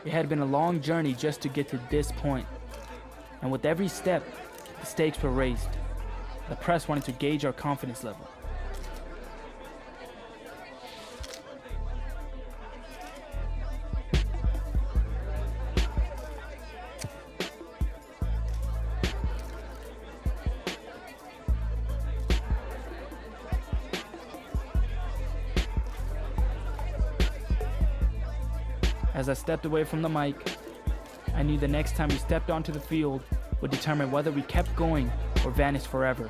It had been a long journey just to get to this point, and with every step, the stakes were raised. The press wanted to gauge our confidence level. As I stepped away from the mic, I knew the next time we stepped onto the field would determine whether we kept going or vanished forever.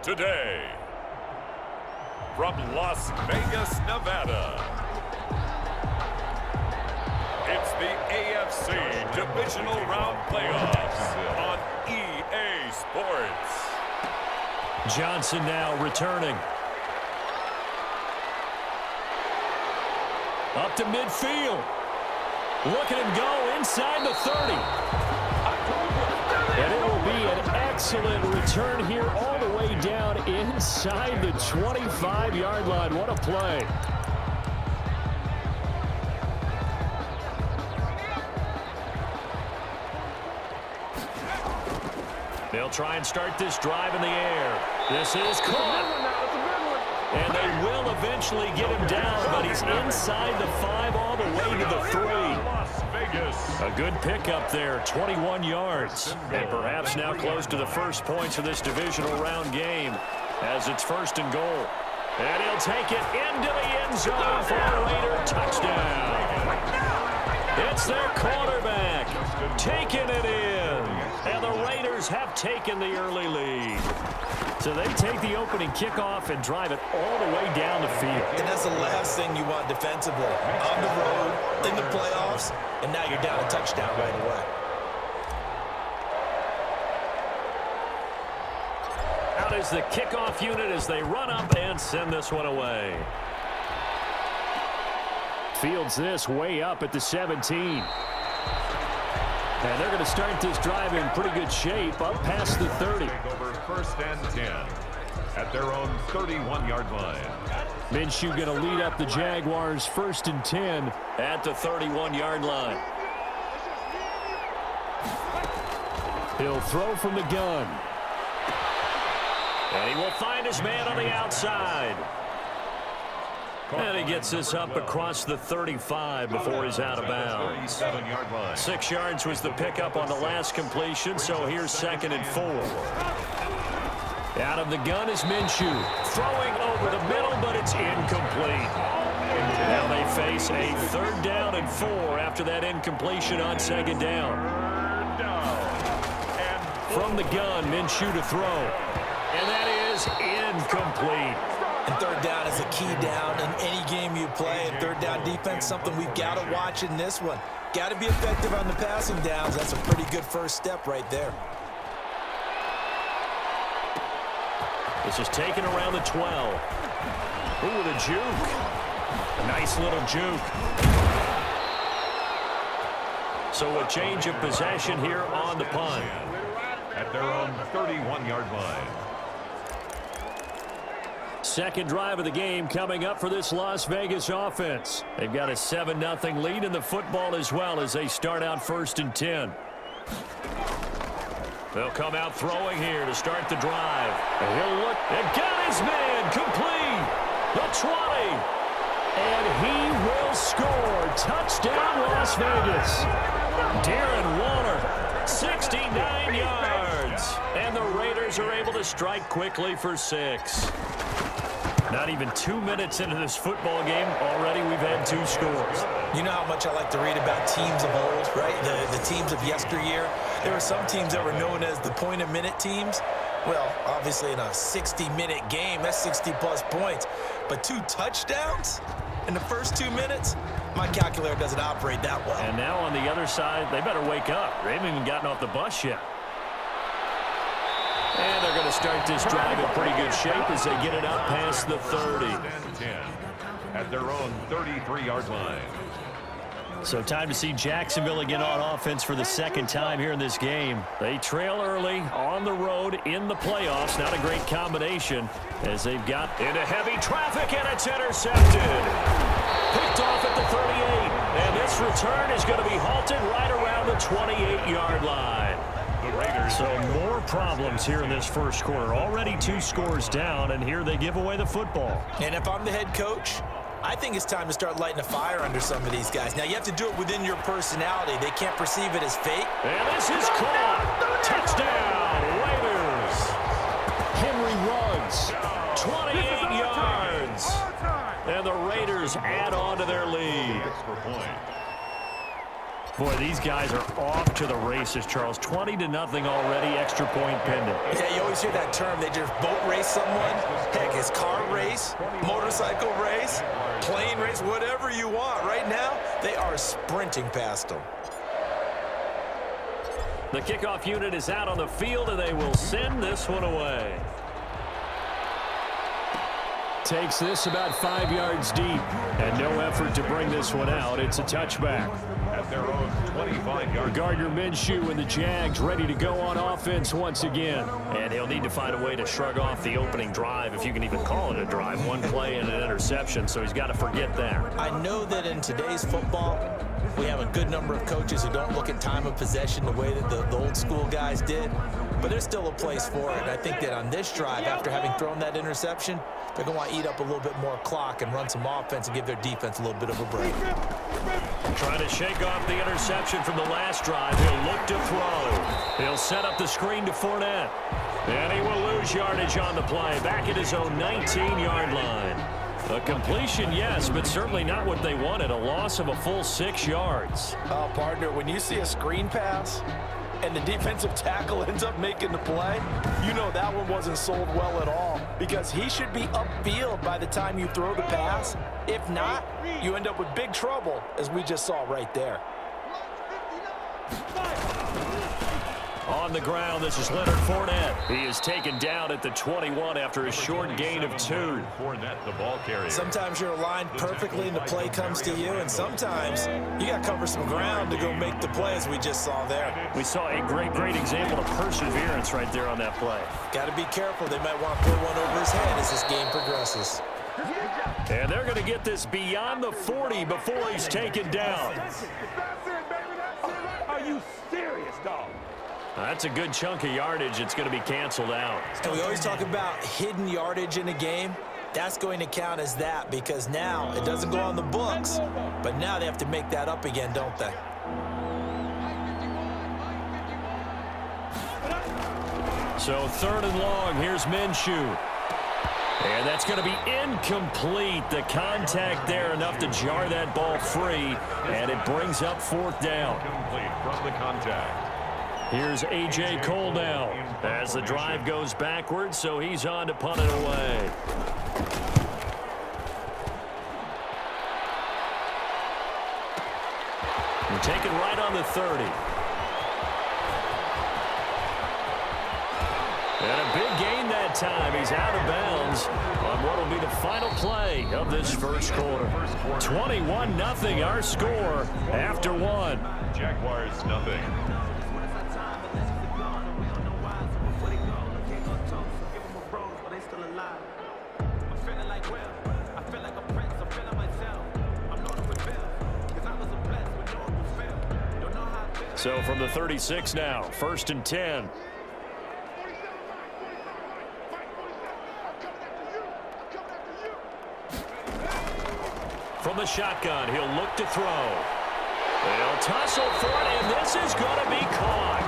Today, from Las Vegas, Nevada, it's the AFC Divisional Round Playoffs on EA Sports. Johnson now returning. Up to midfield. Look at him go inside the 30. And it will be an excellent return here all the way down inside the 25-yard line. What a play. They'll try and start this drive in the air. This is caught. And they will eventually get him down, but he's inside the 5 all the way to the 3. A good pickup there, 21 yards. And perhaps now close to the first points of this divisional round game as it's 1st and goal. And he'll take it into the end zone for a Raider touchdown. It's their quarterback taking it in. And the Raiders have taken the early lead. So they take the opening kickoff and drive it all the way down the field. And that's the last thing you want defensively. On the road, in the playoffs, and now you're down a touchdown right away. Out is the kickoff unit as they run up and send this one away. Fields this way up at the 17. And they're going to start this drive in pretty good shape up past the 30. Over 1st and 10 at their own 31-yard line. Minshew going to lead up the Jaguars 1st and 10 at the 31-yard line. He'll throw from the gun. And he will find his man on the outside. And he gets this up across the 35 before he's out of bounds. 6 yards was the pickup on the last completion, so here's 2nd and 4. Out of the gun is Minshew. Throwing over the middle, but it's incomplete. Now they face a 3rd down and 4 after that incompletion on 2nd down. From the gun, Minshew to throw. And that is incomplete. And 3rd down is a key down in any game you play. And 3rd down defense, something we've got to watch in this one. Got to be effective on the passing downs. That's a pretty good first step right there. This is taken around the 12. Ooh, the juke. A nice little juke. So a change of possession here on the punt. At their own 31-yard line. 2nd drive of the game coming up for this Las Vegas offense. They've got a 7-0 lead in the football as well as they start out 1st and 10. They'll come out throwing here to start the drive. And he'll look and got his man complete. The 20. And he will score. Touchdown, Las Vegas. Darren Waller, 69 yards. And the Raiders are able to strike quickly for 6. Not even 2 minutes into this football game, already we've had 2 scores. You know how much I like to read about teams of old, right? The teams of yesteryear. There were some teams that were known as the point-a-minute teams. Well, obviously in a 60-minute game, that's 60-plus points. But 2 touchdowns in the first 2 minutes? My calculator doesn't operate that well. And now on the other side, they better wake up. They haven't even gotten off the bus yet. And they're going to start this drive in pretty good shape as they get it out past the 30. 10 at their own 33-yard line. So time to see Jacksonville again on offense for the second time here in this game. They trail early on the road in the playoffs. Not a great combination as they've got into heavy traffic, and it's intercepted. Picked off at the 38. And this return is going to be halted right around the 28-yard line. So more problems here in this first quarter. Already 2 scores down, and here they give away the football. And if I'm the head coach, I think it's time to start lighting a fire under some of these guys. Now, you have to do it within your personality. They can't perceive it as fake. And this is caught. Touchdown, Raiders. Henry runs 28 yards. And the Raiders add on to their lead. Boy, these guys are off to the races, Charles. 20-0 already, extra point pending. Yeah, you always hear that term. They just boat race someone. Heck, it's car race, motorcycle race, plane race, whatever you want. Right now, they are sprinting past them. The kickoff unit is out on the field, and they will send this one away. Takes this about 5 yards deep, and no effort to bring this one out. It's a touchback. At their own 25-yard. Gardner Minshew and the Jags ready to go on offense once again. And he'll need to find a way to shrug off the opening drive, if you can even call it a drive. 1 play and an interception, so he's got to forget that. I know that in today's football, we have a good number of coaches who don't look at time of possession the way that the old school guys did. But there's still a place for it. And I think that on this drive, after having thrown that interception, they're going to want to eat up a little bit more clock and run some offense and give their defense a little bit of a break. Trying to shake off the interception from the last drive. He'll look to throw. He'll set up the screen to Fournette. And he will lose yardage on the play. Back at his own 19-yard line. A completion, yes, but certainly not what they wanted. A loss of a full 6 yards. Oh, partner, when you see a screen pass and the defensive tackle ends up making the play, you know that one wasn't sold well at all, because he should be upfield by the time you throw the pass. If not, you end up with big trouble, as we just saw right there. On the ground, this is Leonard Fournette. He is taken down at the 21 after a short gain of 2. Fournette, the ball carrier. Sometimes you're aligned perfectly and the play comes to you, and sometimes you got to cover some ground to go make the play, as we just saw there. We saw a great example of perseverance right there on that play. Got to be careful. They might want to put one over his head as this game progresses. And they're going to get this beyond the 40 before he's taken down. Are you serious, dog? That's a good chunk of yardage. It's going to be canceled out. And we always talk about hidden yardage in a game. That's going to count as that, because now it doesn't go on the books, but now they have to make that up again, don't they? So 3rd and long. Here's Minshew. And that's going to be incomplete. The contact there enough to jar that ball free, and it brings up 4th down. Complete from the contact. Here's A.J. Cole now as the drive goes backwards, so he's on to punt it away. We'll take it right on the 30. And a big gain that time. He's out of bounds on what will be the final play of this first quarter. 21-0 our score after 1. Jaguars, nothing. So from the 36 now, 1st and 10. From the shotgun, he'll look to throw. They'll tussle for it, and this is going to be caught.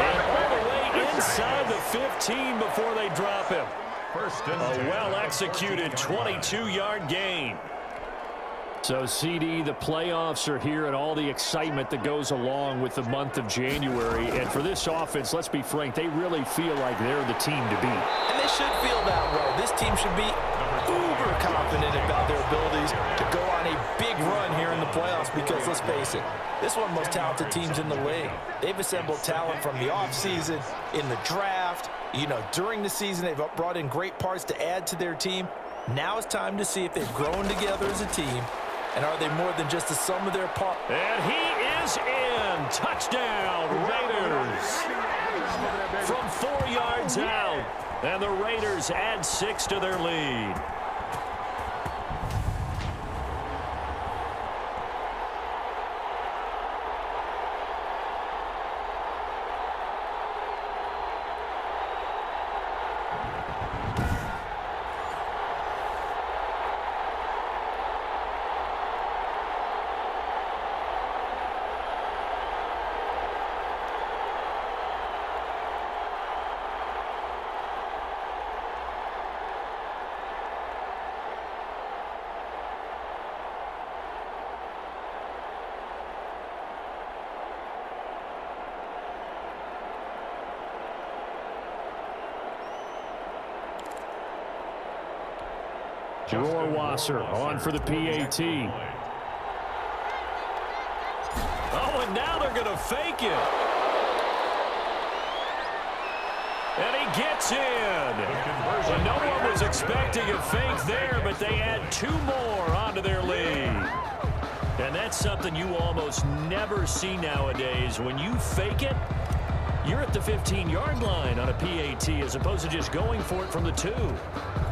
And all the way inside the 15 before they drop him. First and A 10. well-executed 22-yard gain. So, CD, the playoffs are here and all the excitement that goes along with the month of January. And for this offense, let's be frank, they really feel like they're the team to beat. And they should feel that way. This team should be uber confident about their abilities to go on a big run here in the playoffs because, let's face it, this is one of the most talented teams in the league. They've assembled talent from the offseason, in the draft, during the season. They've brought in great parts to add to their team. Now it's time to see if they've grown together as a team, and are they more than just the sum of their parts? And he is in. Touchdown, Raiders. From 4 yards out. And the Raiders add 6 to their lead. Rohrwasser on for the PAT. Oh, and now they're going to fake it. And he gets in. And no one was expecting a fake there, but they add 2 more onto their lead. And that's something you almost never see nowadays. When you fake it, you're at the 15-yard line on a PAT as opposed to just going for it from the 2.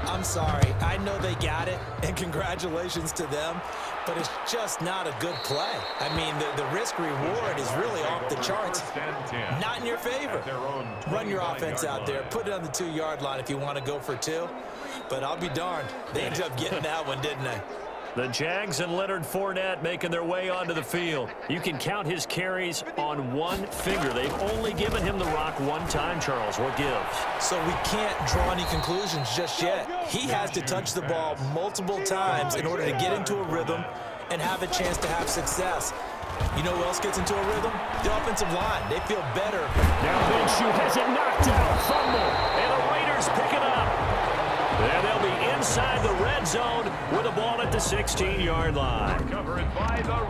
I'm sorry. I know they got it, and congratulations to them, but it's just not a good play. I mean, the risk-reward is really off the charts. Not in your favor. Run your offense out there. Put it on the 2-yard line if you want to go for 2. But I'll be darned. They ended up getting that one, didn't they? The Jags and Leonard Fournette making their way onto the field. You can count his carries on one finger. They've only given him the rock one time, Charles. What gives? So we can't draw any conclusions just yet. He has to touch the ball multiple times in order to get into a rhythm and have a chance to have success. You know who else gets into a rhythm? The offensive line. They feel better. Now Minshew has it knocked out. Fumble. And the Raiders pick it up. And they'll be inside the red zone with the ball at the 16-yard line.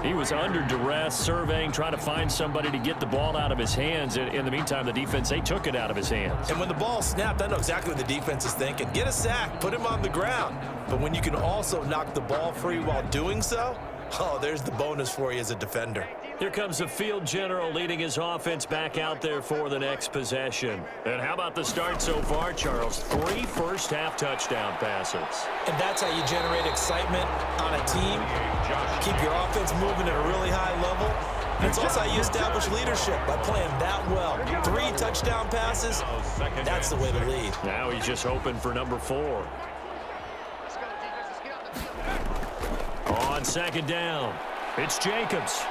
He was under duress, surveying, trying to find somebody to get the ball out of his hands. In the meantime, the defense, they took it out of his hands. And when the ball snapped, I know exactly what the defense is thinking. Get a sack, put him on the ground. But when you can also knock the ball free while doing so, oh, there's the bonus for you as a defender. Here comes the field general leading his offense back out there for the next possession. And how about the start so far, Charles? 3 first-half touchdown passes. And that's how you generate excitement on a team. Keep your offense moving at a really high level. And it's also how you establish leadership by playing that well. 3 touchdown passes, that's the way to lead. Now he's just hoping for number 4. On second down, it's Jacobs.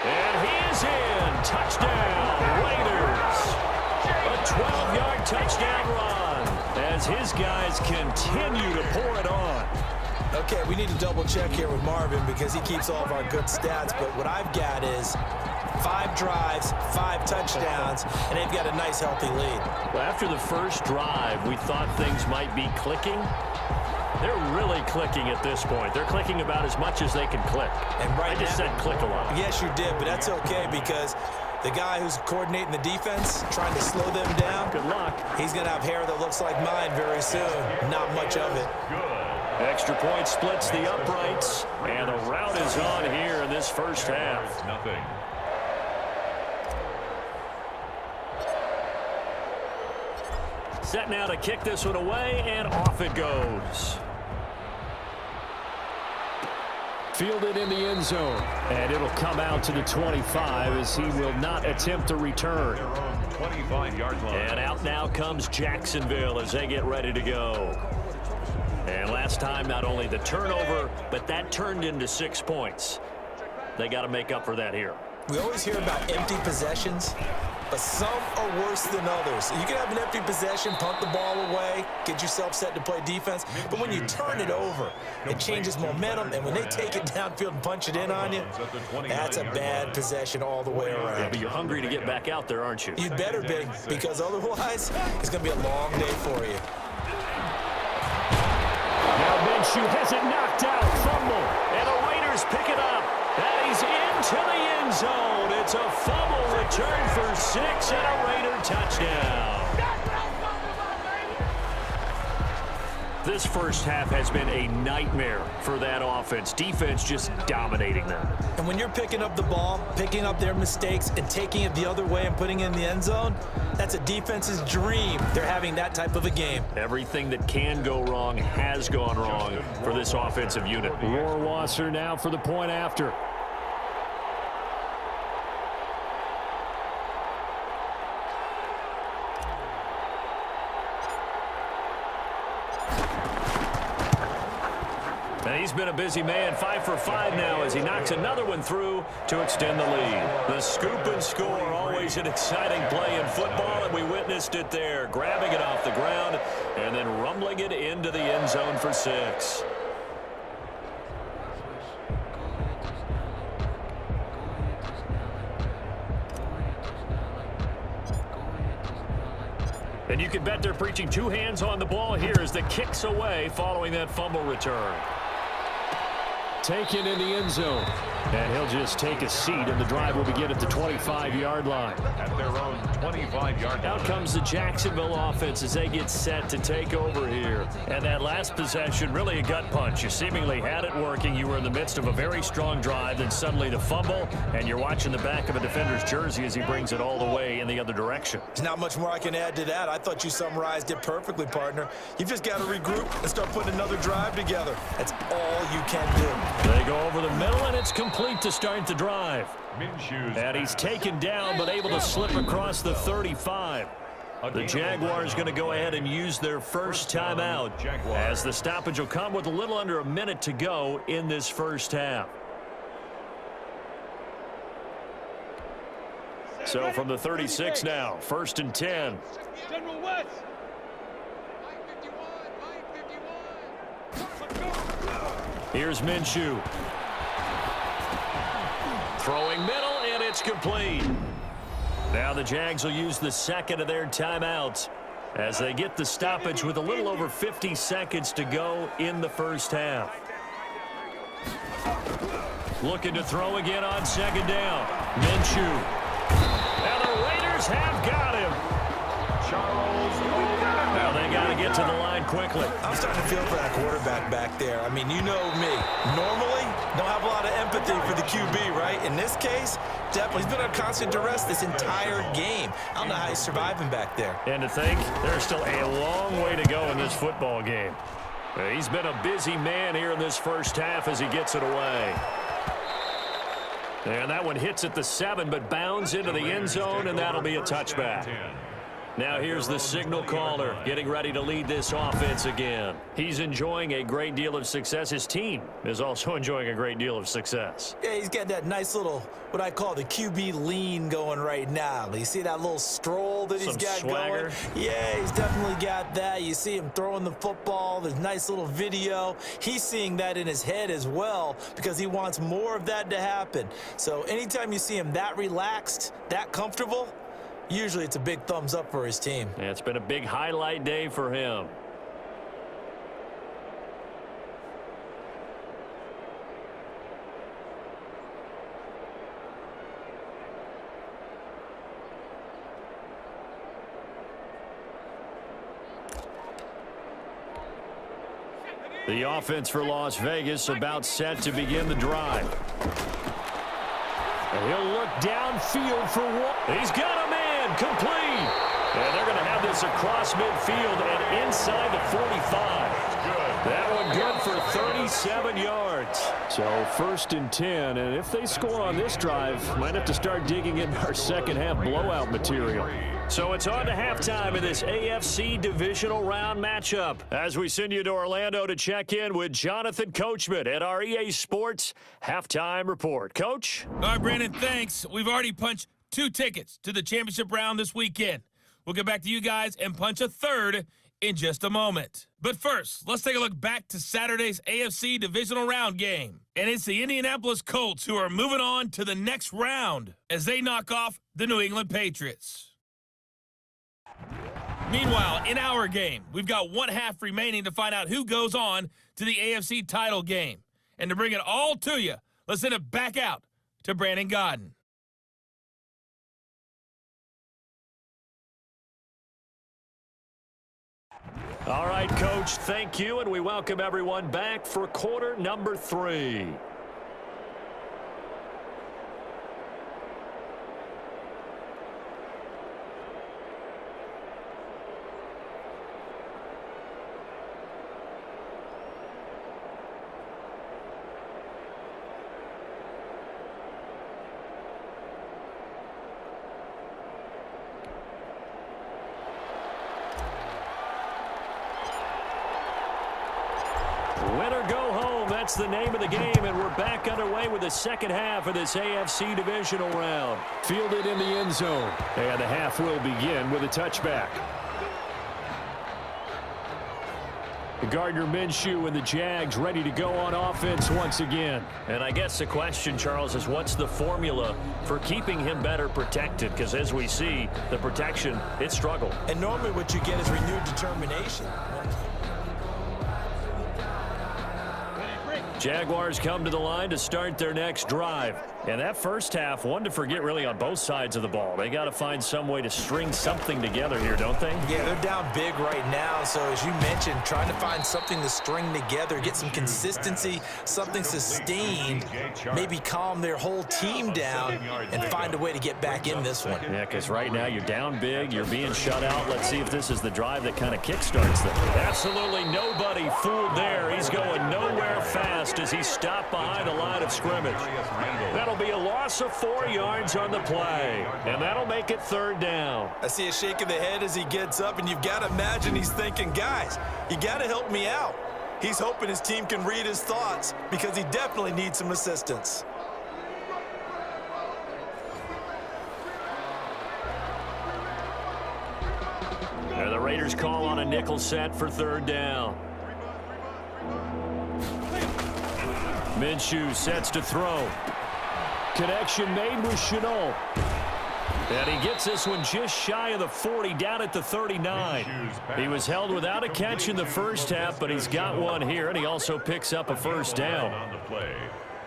And he is in. Touchdown, Raiders. A 12-yard touchdown run as his guys continue to pour it on. Okay, we need to double check here with Marvin because he keeps all of our good stats, but what I've got is 5 drives, 5 touchdowns, and they've got a nice, healthy lead. Well, after the first drive, we thought things might be clicking. They're really clicking at this point. They're clicking about as much as they can click. And right I just said click a lot. Yes, you did, but that's okay because the guy who's coordinating the defense, trying to slow them down, Good luck. he's going to have hair that looks like mine very soon. Not much of it. Extra point splits the uprights, and the route is on here in this first half. Nothing. Set now to kick this one away, and off it goes. Fielded in the end zone, and it'll come out to the 25 as he will not attempt to return. 25-yard line. And out now comes Jacksonville as they get ready to go. And last time, not only the turnover, but that turned into 6 points. They got to make up for that here. We always hear about empty possessions, but some are worse than others. You can have an empty possession, punt the ball away, get yourself set to play defense, but when you turn it over, it changes momentum, and when they take it downfield and punch it in on you, that's a bad possession all the way around. Yeah, but you're hungry to get back out there, aren't you? You'd better be, because otherwise, it's going to be a long day for you. Now Minshew has it knocked out, fumble, and the Raiders pick it up, and he's into the end zone. It's a fumble return for 6 and a Raider touchdown. This first half has been a nightmare for that offense. Defense just dominating them. And when you're picking up the ball, picking up their mistakes, and taking it the other way and putting it in the end zone, that's a defense's dream. They're having that type of a game. Everything that can go wrong has gone wrong for this offensive unit. Rohrwasser now for the point after. And he's been a busy man, 5 for 5 now as he knocks another one through to extend the lead. The scoop and score, always an exciting play in football, and we witnessed it there, grabbing it off the ground and then rumbling it into the end zone for 6. And you can bet they're preaching 2 hands on the ball here as the kick's away following that fumble return. Taken in the end zone. And he'll just take a seat, and the drive will begin at the 25-yard line. At their own 25-yard line. Out comes the Jacksonville offense as they get set to take over here. And that last possession, really a gut punch. You seemingly had it working. You were in the midst of a very strong drive, then suddenly the fumble, and you're watching the back of a defender's jersey as he brings it all the way in the other direction. There's not much more I can add to that. I thought you summarized it perfectly, partner. You've just got to regroup and start putting another drive together. That's all you can do. They go over the middle, and it's complete to start the drive. Minshew's And he's taken down, but able to slip across the 35. The Jaguars going to go ahead and use their first timeout as the stoppage will come with a little under a minute to go in this first half. So from the 36 now, 1st and 10. General West. Here's Minshew. Throwing middle, and it's complete. Now the Jags will use the second of their timeouts as they get the stoppage with a little over 50 seconds to go in the first half. Looking to throw again on 2nd down. Minshew. Now the Raiders have got him. Now they got to get to the line quickly. I'm starting to feel for that quarterback back there. I mean, you know me. Normally, don't have a lot of empathy for the QB, right? In this case, definitely. He's been under constant duress this entire game. I don't know how he's surviving back there. And to think, there's still a long way to go in this football game. He's been a busy man here in this first half as he gets it away. And that one hits at the 7, but bounds into the end zone, and that'll be a touchback. Now here's the signal caller getting ready to lead this offense again. He's enjoying a great deal of success. His team is also enjoying a great deal of success. Yeah, he's got that nice little, what I call the QB lean going right now. You see that little stroll that he's got swagger going? Yeah, he's definitely got that. You see him throwing the football. There's nice little video. He's seeing that in his head as well because he wants more of that to happen. So anytime you see him that relaxed, that comfortable, usually it's a big thumbs up for his team. Yeah, it's been a big highlight day for him. The offense for Las Vegas about set to begin the drive. And he'll look downfield for one. He's got a man complete. And they're going to have this across midfield and inside the 45. That one good for 37 yards. So 1st and 10, and if they score on this drive, might have to start digging in our second half blowout material. So it's on to halftime in this AFC divisional round matchup as we send you to Orlando to check in with Jonathan Coachman at our EA Sports Halftime Report. Coach? All right, Brandon, thanks. We've already punched 2 tickets to the championship round this weekend. We'll get back to you guys and punch a third in just a moment. But first, let's take a look back to Saturday's AFC divisional round game. And it's the Indianapolis Colts who are moving on to the next round as they knock off the New England Patriots. Meanwhile, in our game, we've got 1 half remaining to find out who goes on to the AFC title game. And to bring it all to you, let's send it back out to Brandon Godden. All right, Coach, thank you, and we welcome everyone back for quarter number 3. Winner go home, that's the name of the game, and we're back underway with the second half of this AFC divisional round. Fielded in the end zone, and the half will begin with a touchback. Gardner Minshew and the Jags ready to go on offense once again. And I guess the question, Charles, is what's the formula for keeping him better protected? Because as we see, the protection, it struggled. And normally what you get is renewed determination. Jaguars come to the line to start their next drive. And that first half, one to forget really on both sides of the ball. They got to find some way to string something together here, don't they? Yeah, they're down big right now. So as you mentioned, trying to find something to string together, get some consistency, something sustained, maybe calm their whole team down and find a way to get back in this one. Yeah, because right now you're down big, you're being shut out. Let's see if this is the drive that kind of kickstarts them. Absolutely nobody fooled there. He's going nowhere fast as he stopped behind the line of scrimmage. That'll be a loss of 4 yards on the play, and that'll make it third down. I see a shake of the head as he gets up, and you've got to imagine he's thinking, guys, you got to help me out. He's hoping his team can read his thoughts because he definitely needs some assistance. And the Raiders call on a nickel set for third down. Minshew sets to throw. Connection made with Shenault. And he gets this one just shy of the 40, down at the 39. He was held without a catch in the first half, but he's got one here, and he also picks up a first down.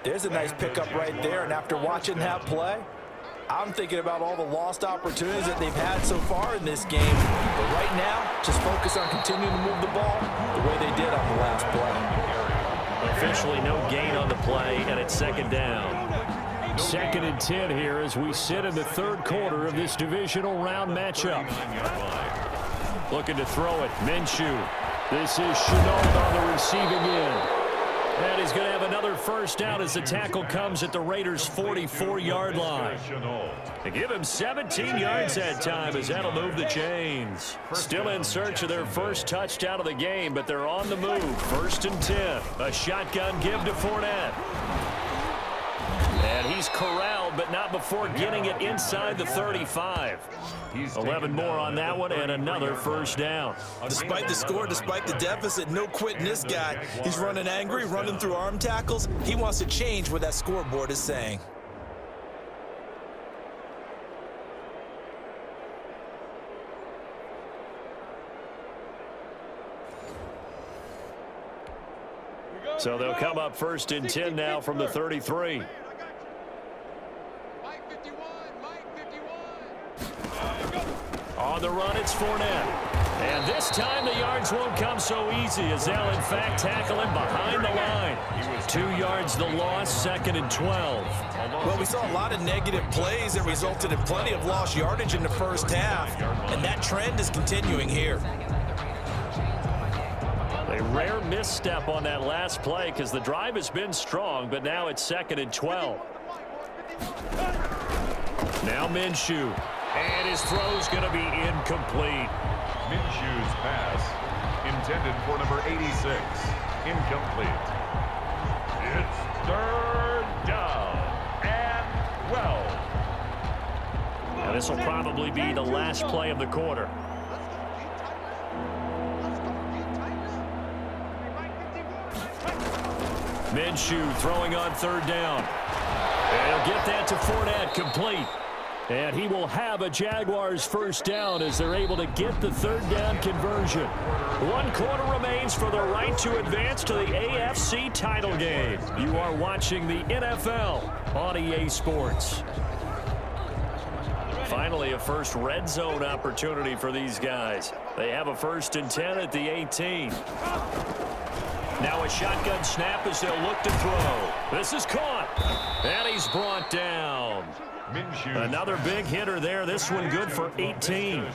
There's a nice pickup right there, and after watching that play, I'm thinking about all the lost opportunities that they've had so far in this game. But right now, just focus on continuing to move the ball the way they did on the last play. Officially no gain on the play, and it's second down. 2nd and 10 here as we sit in the third quarter of this divisional round matchup. Looking to throw it, Minshew. This is Shenault on the receiving end. And he's going to have another first down as the tackle comes at the Raiders' 44-yard line. They give him 17 yards that time as that'll move the chains. Still in search of their first touchdown of the game, but they're on the move. 1st and 10. A shotgun give to Fournette. And he's corralled, but not before getting it inside the 35. 11 more on that one, and another first down. Despite the score, despite the deficit, no quitting this guy. He's running angry, running through arm tackles. He wants to change what that scoreboard is saying. So they'll come up 1st and 10 now from the 33. On the run, it's Fournette. And this time the yards won't come so easy as they'll, in fact, tackle him behind the line. 2 yards the loss, 2nd and 12. Well, we saw a lot of negative plays that resulted in plenty of lost yardage in the first half, and that trend is continuing here. A rare misstep on that last play because the drive has been strong, but now it's 2nd and 12. Now Minshew. And his throw's going to be incomplete. Minshew's pass intended for number 86. Incomplete. It's third down and 12. This will probably be the last play of the quarter. Minshew throwing on third down. And he'll get that to Fournette, complete. And he will have a Jaguars first down as they're able to get the third down conversion. 1 quarter remains for the right to advance to the AFC title game. You are watching the NFL on EA Sports. Finally, a first red zone opportunity for these guys. They have a 1st and 10 at the 18. Now a shotgun snap as they'll look to throw. This is caught. And he's brought down. Another big hitter there. This one good for 18.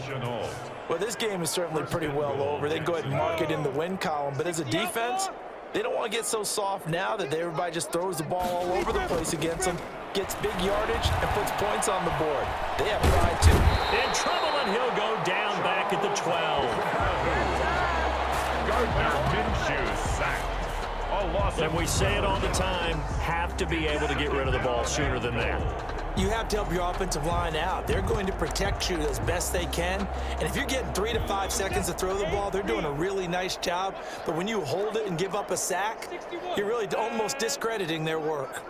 Well, this game is certainly pretty well over. They can go ahead and mark it in the win column. But as a defense, they don't want to get so soft now that everybody just throws the ball all over the place against them, gets big yardage, and puts points on the board. They have pride, too. In trouble, and he'll go down back at the 12. Gardner Minshew sacked. A loss. And we say it all the time, have to be able to get rid of the ball sooner than that. You have to help your offensive line out. They're going to protect you as best they can. And if you're getting 3 to 5 seconds to throw the ball, they're doing a really nice job. But when you hold it and give up a sack, you're really almost discrediting their work.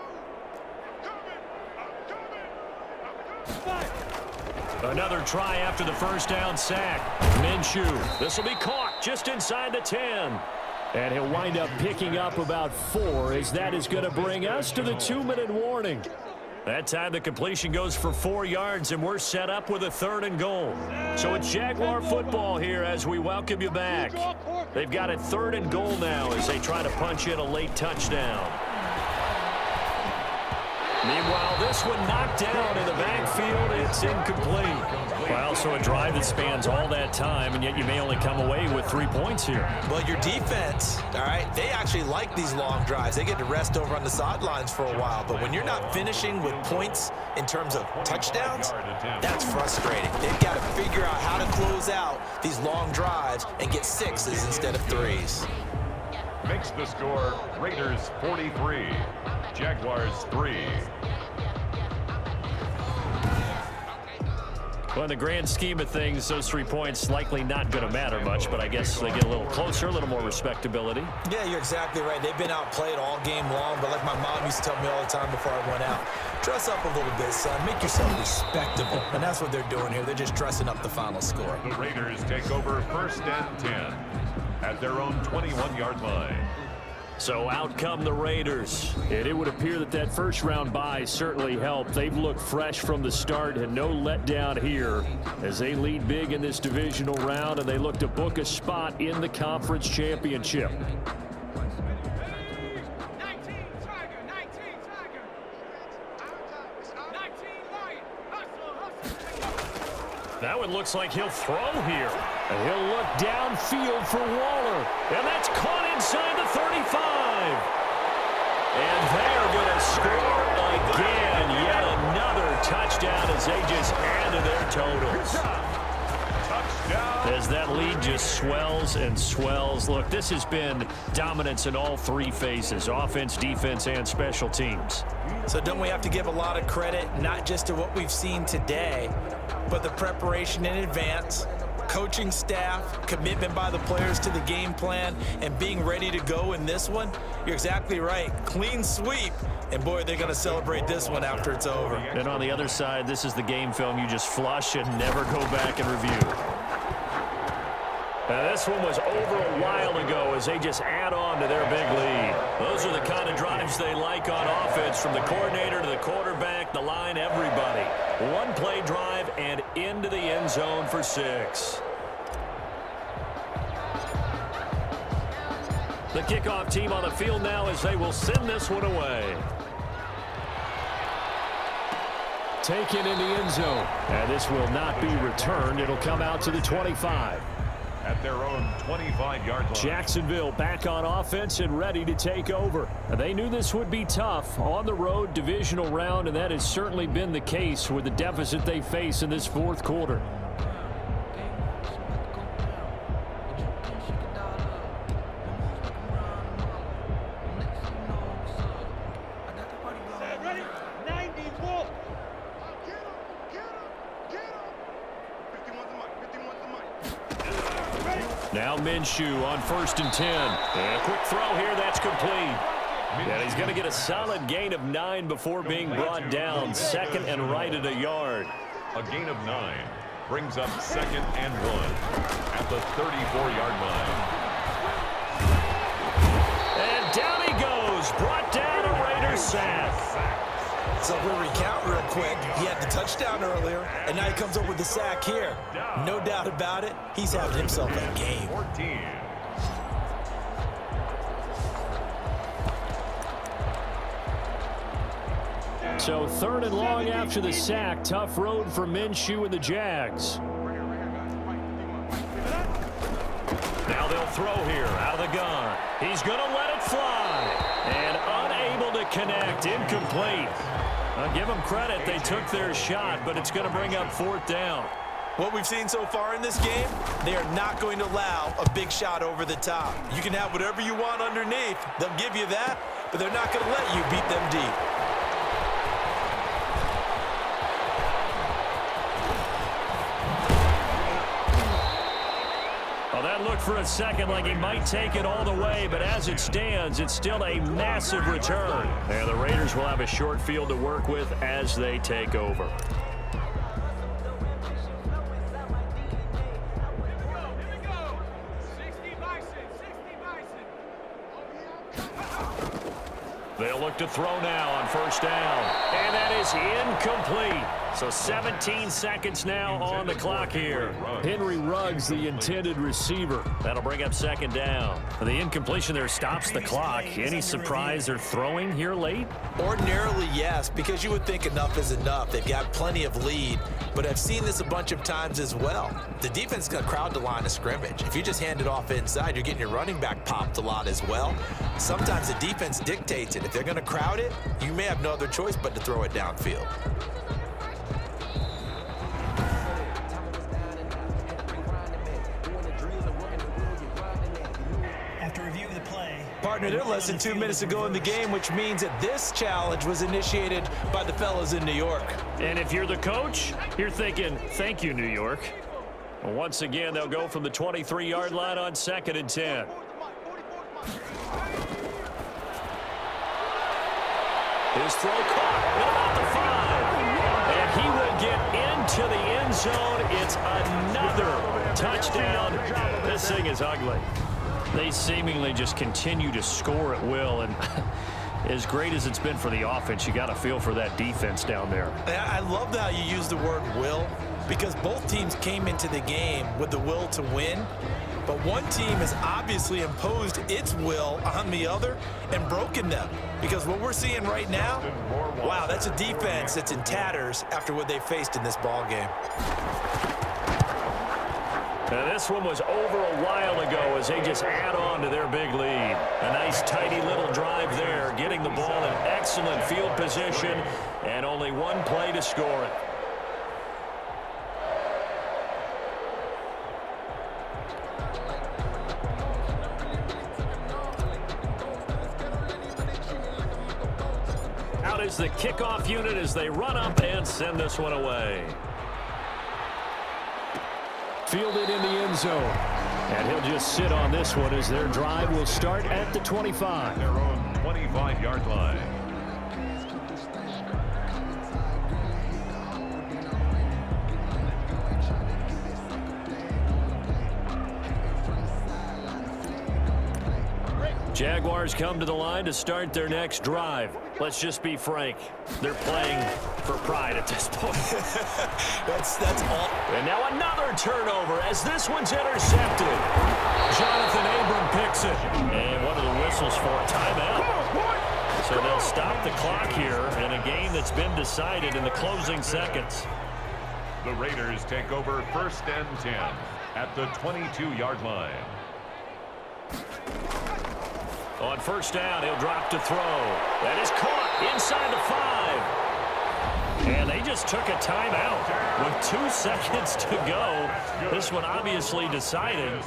Another try after the first down sack. Minshew. This will be caught just inside the 10. And he'll wind up picking up about 4 as that is going to bring us to the 2-minute warning. That time the completion goes for 4 yards, and we're set up with a 3rd and goal. So it's Jaguar football here as we welcome you back. They've got a 3rd and goal now as they try to punch in a late touchdown. Meanwhile, this one knocked down in the backfield. It's incomplete. Well, so a drive that spans all that time, and yet you may only come away with 3 points here. Well, your defense, all right, they actually like these long drives. They get to rest over on the sidelines for a while. But when you're not finishing with points in terms of touchdowns, that's frustrating. They've got to figure out how to close out these long drives and get 6s instead of 3s. Makes the score Raiders 43, Jaguars 3. Well, in the grand scheme of things, those 3 points likely not going to matter much, but I guess they get a little closer, a little more respectability. Yeah, you're exactly right. They've been outplayed all game long, but like my mom used to tell me all the time before I went out, dress up a little bit, son. Make yourself respectable. And that's what they're doing here. They're just dressing up the final score. The Raiders take over 1st and 10 at their own 21-yard line. So out come the Raiders. And it would appear that that first-round bye certainly helped. They've looked fresh from the start and no letdown here as they lead big in this divisional round, and they look to book a spot in the conference championship. That one looks like he'll throw here. And he'll look downfield for Waller. And that's caught inside the 35. And they're going to score again. Yet another touchdown as they just add to their totals. As that lead just swells and swells. Look, this has been dominance in all 3 phases, offense, defense, and special teams. So don't we have to give a lot of credit, not just to what we've seen today, but the preparation in advance, coaching staff, commitment by the players to the game plan, and being ready to go in this one? You're exactly right. Clean sweep. And, boy, they're going to celebrate this one after it's over. And on the other side, this is the game film you just flush and never go back and review. Now, this one was over a while ago as they just add on to their big lead. Those are the kind of drives they like on offense, from the coordinator to the quarterback, the line, everybody. 1-play drive and into the end zone for 6. The kickoff team on the field now as they will send this one away. Taken in the end zone. And this will not be returned. It'll come out to the 25. At their own 25-yard line. Jacksonville back on offense and ready to take over. They knew this would be tough on the road divisional round, and that has certainly been the case with the deficit they face in this 4th quarter. Now Minshew on 1st and 10. And a quick throw here, that's complete. And he's going to get a solid gain of 9 before being brought down. 2nd and right at a yard. A gain of 9 brings up 2nd and 1 at the 34-yard line. And down he goes. Brought down a Raiders sack. So we'll recount real quick. He had the touchdown earlier, and now he comes up with the sack here. No doubt about it. He's having himself a game. 14. So 3rd and long after the sack. Tough road for Minshew and the Jags. Now they'll throw here out of the gun. He's going to let it fly. And unable to connect. Incomplete. I'll give them credit. They took their shot, but it's going to bring up 4th down. What we've seen so far in this game, they are not going to allow a big shot over the top. You can have whatever you want underneath. They'll give you that, but they're not going to let you beat them deep. Well, that looked for a second like he might take it all the way, but as it stands, it's still a massive return. And the Raiders will have a short field to work with as they take over. They'll look to throw now on 1st down. And that is incomplete. So 17 seconds now on the clock here. Henry Ruggs, the intended receiver. That'll bring up 2nd down. The incompletion there stops the clock. Any surprise they're throwing here late? Ordinarily, yes, because you would think enough is enough. They've got plenty of lead, but I've seen this a bunch of times as well. The defense is going to crowd the line of scrimmage. If you just hand it off inside, you're getting your running back popped a lot as well. Sometimes the defense dictates it. If they're going to crowd it, you may have no other choice but to throw it downfield. Partner, they're less than 2 minutes ago in the game, which means that this challenge was initiated by the fellas in New York. And if you're the coach, you're thinking, thank you, New York. Well, once again, they'll go from the 23-yard line on 2nd and 10. His throw caught at about the 5. And he will get into the end zone. It's another touchdown. This thing is ugly. They seemingly just continue to score at will, and as great as it's been for the offense, you got to feel for that defense down there. I love how you use the word will, because both teams came into the game with the will to win, but one team has obviously imposed its will on the other and broken them, because what we're seeing right now, wow, that's a defense that's in tatters after what they faced in this ball game. Now, this one was over a while ago as they just add on to their big lead. A nice, tidy little drive there, getting the ball in excellent field position, and only one play to score it. Out is the kickoff unit as they run up and send this one away. Fielded in the end zone. And he'll just sit on this one as their drive will start at the 25. Their own 25-yard line. Jaguars come to the line to start their next drive. Let's just be frank. They're playing for pride at this point. That's all. And now another turnover as this one's intercepted. Jonathan Abram picks it. And one of the whistles for a timeout. So they'll stop the clock here in a game that's been decided in the closing seconds. The Raiders take over 1st and 10 at the 22-yard line. On 1st down, he'll drop to throw. That is caught inside the 5. And they just took a timeout with 2 seconds to go. This one obviously decided.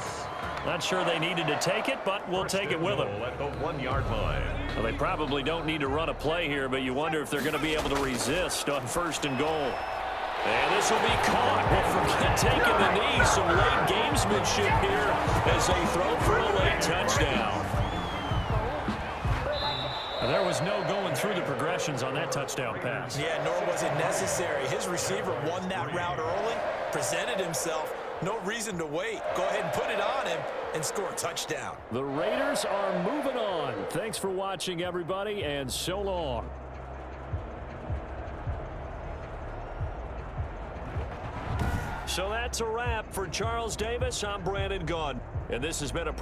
Not sure they needed to take it, but we'll take it with them. At the 1-yard line. Well, they probably don't need to run a play here, but you wonder if they're going to be able to resist on 1st and goal. And this will be caught. Well, forget taking the knee. Some late gamesmanship here as they throw for a late touchdown. There was no going through the progressions on that touchdown pass. Yeah, nor was it necessary. His receiver won that route early, presented himself. No reason to wait. Go ahead and put it on him and score a touchdown. The Raiders are moving on. Thanks for watching, everybody, and so long. So that's a wrap for Charles Davis. I'm Brandon Gunn, and this has been a